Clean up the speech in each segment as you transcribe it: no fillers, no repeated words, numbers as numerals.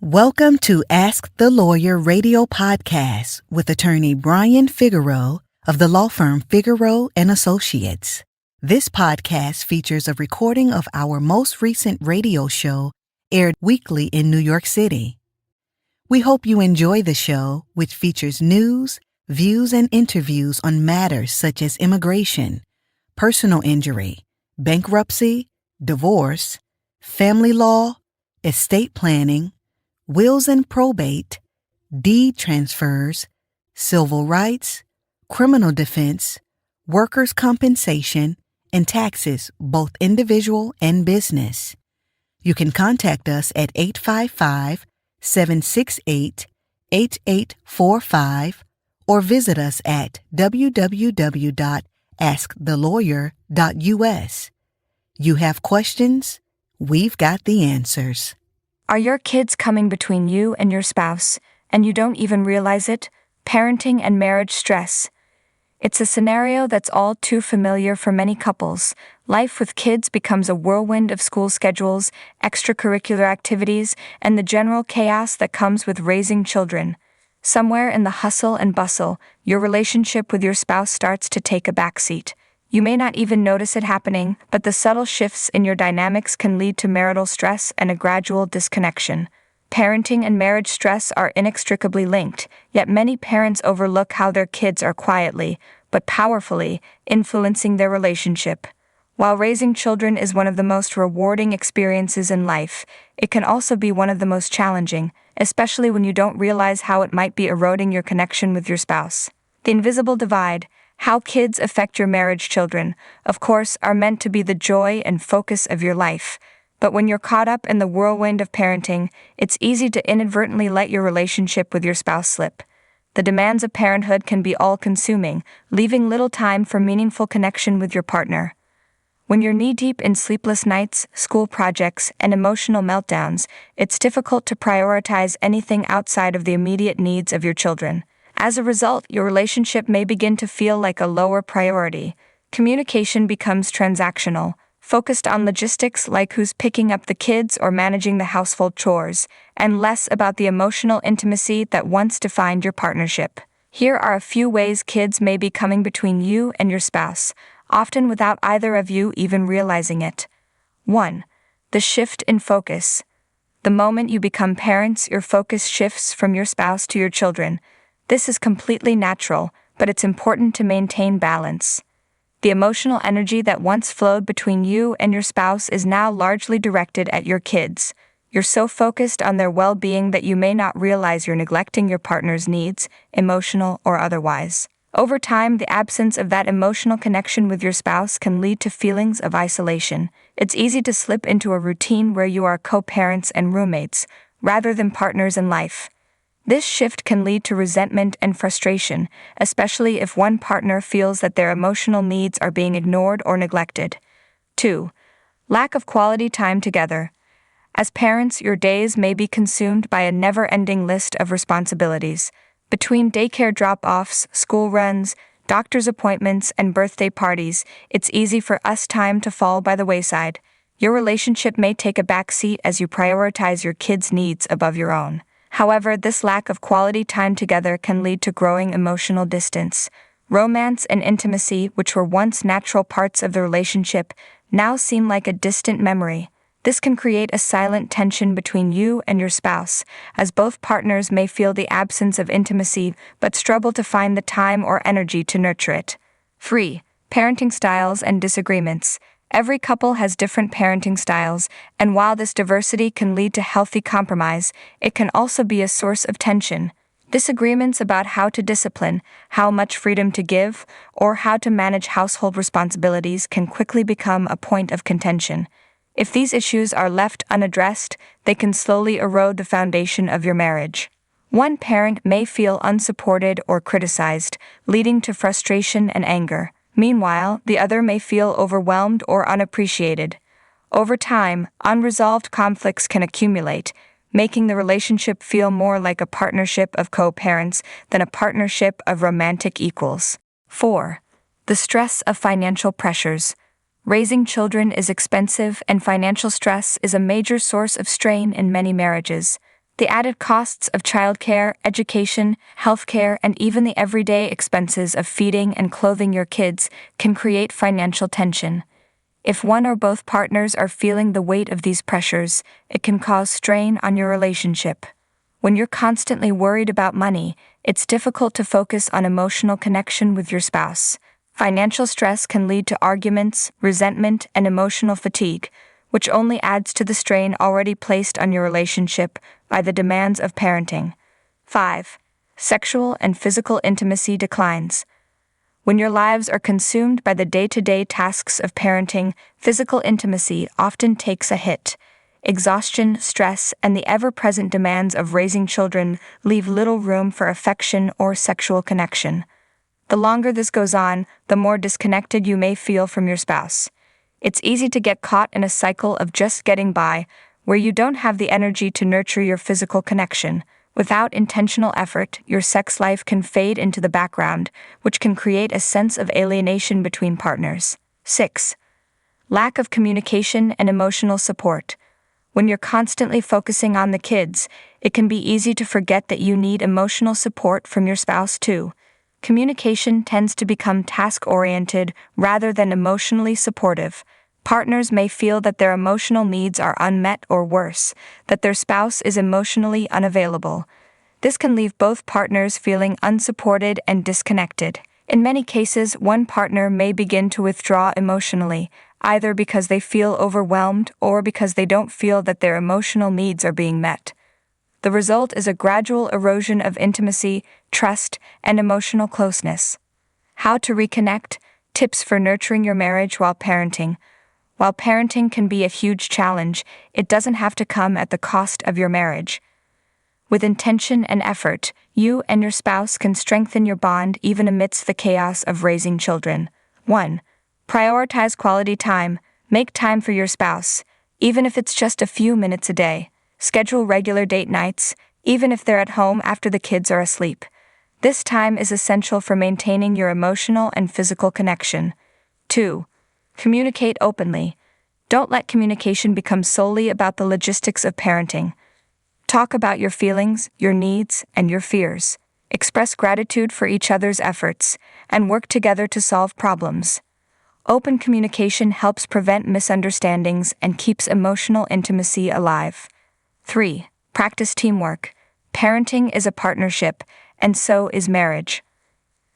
Welcome to Ask the Lawyer radio podcast with attorney Brian Figueroa of the law firm Figueroa and Associates. This podcast features a recording of our most recent radio show aired weekly in New York City. We hope you enjoy the show, which features news, views, and interviews on matters such as immigration, personal injury, bankruptcy, divorce, family law, estate planning, wills and probate, deed transfers, civil rights, criminal defense, workers' compensation, and taxes, both individual and business. You can contact us at 855-768-8845 or visit us at www.askthelawyer.us. You have questions? We've got the answers. Are your kids coming between you and your spouse, and you don't even realize it? Parenting and marriage stress. It's a scenario that's all too familiar for many couples. Life with kids becomes a whirlwind of school schedules, extracurricular activities, and the general chaos that comes with raising children. Somewhere in the hustle and bustle, your relationship with your spouse starts to take a backseat. You may not even notice it happening, but the subtle shifts in your dynamics can lead to marital stress and a gradual disconnection. Parenting and marriage stress are inextricably linked, yet many parents overlook how their kids are quietly, but powerfully, influencing their relationship. While raising children is one of the most rewarding experiences in life, it can also be one of the most challenging, especially when you don't realize how it might be eroding your connection with your spouse. The invisible divide. How kids affect your marriage. Children, of course, are meant to be the joy and focus of your life. But when you're caught up in the whirlwind of parenting, it's easy to inadvertently let your relationship with your spouse slip. The demands of parenthood can be all-consuming, leaving little time for meaningful connection with your partner. When you're knee-deep in sleepless nights, school projects, and emotional meltdowns, it's difficult to prioritize anything outside of the immediate needs of your children. As a result, your relationship may begin to feel like a lower priority. Communication becomes transactional, focused on logistics like who's picking up the kids or managing the household chores, and less about the emotional intimacy that once defined your partnership. Here are a few ways kids may be coming between you and your spouse, often without either of you even realizing it. 1. The shift in focus. The moment you become parents, your focus shifts from your spouse to your children. This is completely natural, but it's important to maintain balance. The emotional energy that once flowed between you and your spouse is now largely directed at your kids. You're so focused on their well-being that you may not realize you're neglecting your partner's needs, emotional or otherwise. Over time, the absence of that emotional connection with your spouse can lead to feelings of isolation. It's easy to slip into a routine where you are co-parents and roommates, rather than partners in life. This shift can lead to resentment and frustration, especially if one partner feels that their emotional needs are being ignored or neglected. 2. Lack of quality time together. As parents, your days may be consumed by a never-ending list of responsibilities. Between daycare drop-offs, school runs, doctor's appointments, and birthday parties, it's easy for time to fall by the wayside. Your relationship may take a backseat as you prioritize your kids' needs above your own. However, this lack of quality time together can lead to growing emotional distance. Romance and intimacy, which were once natural parts of the relationship, now seem like a distant memory. This can create a silent tension between you and your spouse, as both partners may feel the absence of intimacy but struggle to find the time or energy to nurture it. 3. Parenting styles and disagreements. Every couple has different parenting styles, and while this diversity can lead to healthy compromise, it can also be a source of tension. Disagreements about how to discipline, how much freedom to give, or how to manage household responsibilities can quickly become a point of contention. If these issues are left unaddressed, they can slowly erode the foundation of your marriage. One parent may feel unsupported or criticized, leading to frustration and anger. Meanwhile, the other may feel overwhelmed or unappreciated. Over time, unresolved conflicts can accumulate, making the relationship feel more like a partnership of co-parents than a partnership of romantic equals. 4. The stress of financial pressures. Raising children is expensive, and financial stress is a major source of strain in many marriages. The added costs of childcare, education, healthcare, and even the everyday expenses of feeding and clothing your kids can create financial tension. If one or both partners are feeling the weight of these pressures, it can cause strain on your relationship. When you're constantly worried about money, it's difficult to focus on emotional connection with your spouse. Financial stress can lead to arguments, resentment, and emotional fatigue, which only adds to the strain already placed on your relationship by the demands of parenting. 5. Sexual and physical intimacy declines. When your lives are consumed by the day-to-day tasks of parenting, physical intimacy often takes a hit. Exhaustion, stress, and the ever-present demands of raising children leave little room for affection or sexual connection. The longer this goes on, the more disconnected you may feel from your spouse. It's easy to get caught in a cycle of just getting by, where you don't have the energy to nurture your physical connection. Without intentional effort, your sex life can fade into the background, which can create a sense of alienation between partners. 6. Lack of communication and emotional support. When you're constantly focusing on the kids, it can be easy to forget that you need emotional support from your spouse too. Communication tends to become task-oriented rather than emotionally supportive. Partners may feel that their emotional needs are unmet or worse, that their spouse is emotionally unavailable. This can leave both partners feeling unsupported and disconnected. In many cases, one partner may begin to withdraw emotionally, either because they feel overwhelmed or because they don't feel that their emotional needs are being met. The result is a gradual erosion of intimacy, trust, and emotional closeness. How to reconnect? Tips for nurturing your marriage while parenting. While parenting can be a huge challenge, it doesn't have to come at the cost of your marriage. With intention and effort, you and your spouse can strengthen your bond even amidst the chaos of raising children. 1. Prioritize quality time. Make time for your spouse, even if it's just a few minutes a day. Schedule regular date nights, even if they're at home after the kids are asleep. This time is essential for maintaining your emotional and physical connection. 2. Communicate openly. Don't let communication become solely about the logistics of parenting. Talk about your feelings, your needs, and your fears. Express gratitude for each other's efforts, and work together to solve problems. Open communication helps prevent misunderstandings and keeps emotional intimacy alive. 3. Practice teamwork. Parenting is a partnership, and so is marriage.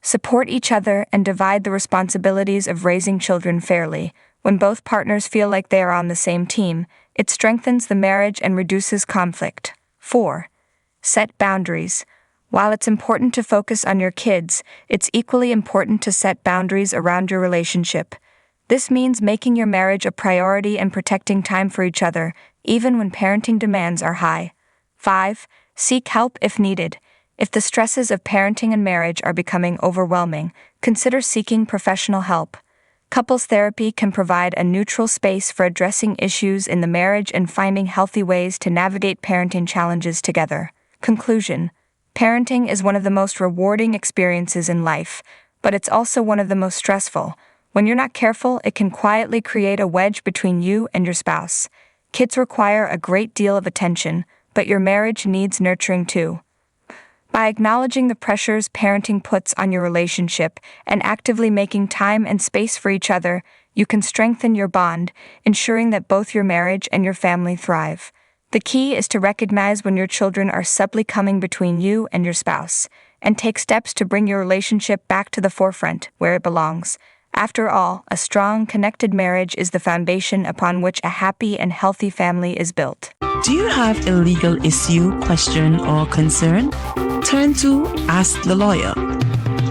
Support each other and divide the responsibilities of raising children fairly. When both partners feel like they are on the same team, it strengthens the marriage and reduces conflict. 4. Set boundaries. While it's important to focus on your kids, it's equally important to set boundaries around your relationship. This means making your marriage a priority and protecting time for each other, even when parenting demands are high. 5. Seek help if needed. If the stresses of parenting and marriage are becoming overwhelming, consider seeking professional help. Couples therapy can provide a neutral space for addressing issues in the marriage and finding healthy ways to navigate parenting challenges together. Conclusion: parenting is one of the most rewarding experiences in life, but it's also one of the most stressful. When you're not careful, it can quietly create a wedge between you and your spouse. Kids require a great deal of attention, but your marriage needs nurturing too. By acknowledging the pressures parenting puts on your relationship and actively making time and space for each other, you can strengthen your bond, ensuring that both your marriage and your family thrive. The key is to recognize when your children are subtly coming between you and your spouse, and take steps to bring your relationship back to the forefront, where it belongs. After all, a strong, connected marriage is the foundation upon which a happy and healthy family is built. Do you have a legal issue, question, or concern? Turn to Ask the Lawyer.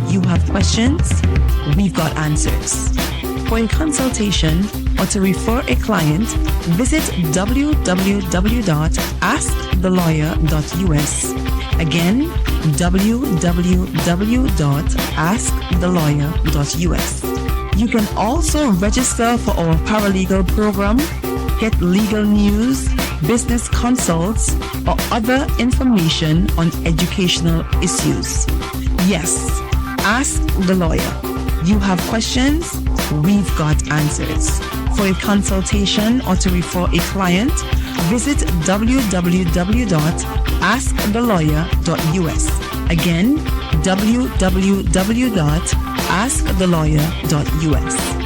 You have questions? We've got answers. For a consultation or to refer a client, visit www.askthelawyer.us. Again, www.askthelawyer.us. You can also register for our paralegal program, get legal news, business consults, or other information on educational issues. Yes, ask the lawyer. You have questions? We've got answers. For a consultation or to refer a client, visit www.askthelawyer.us. www.askthelawyer.us. Again, www.askthelawyer.us.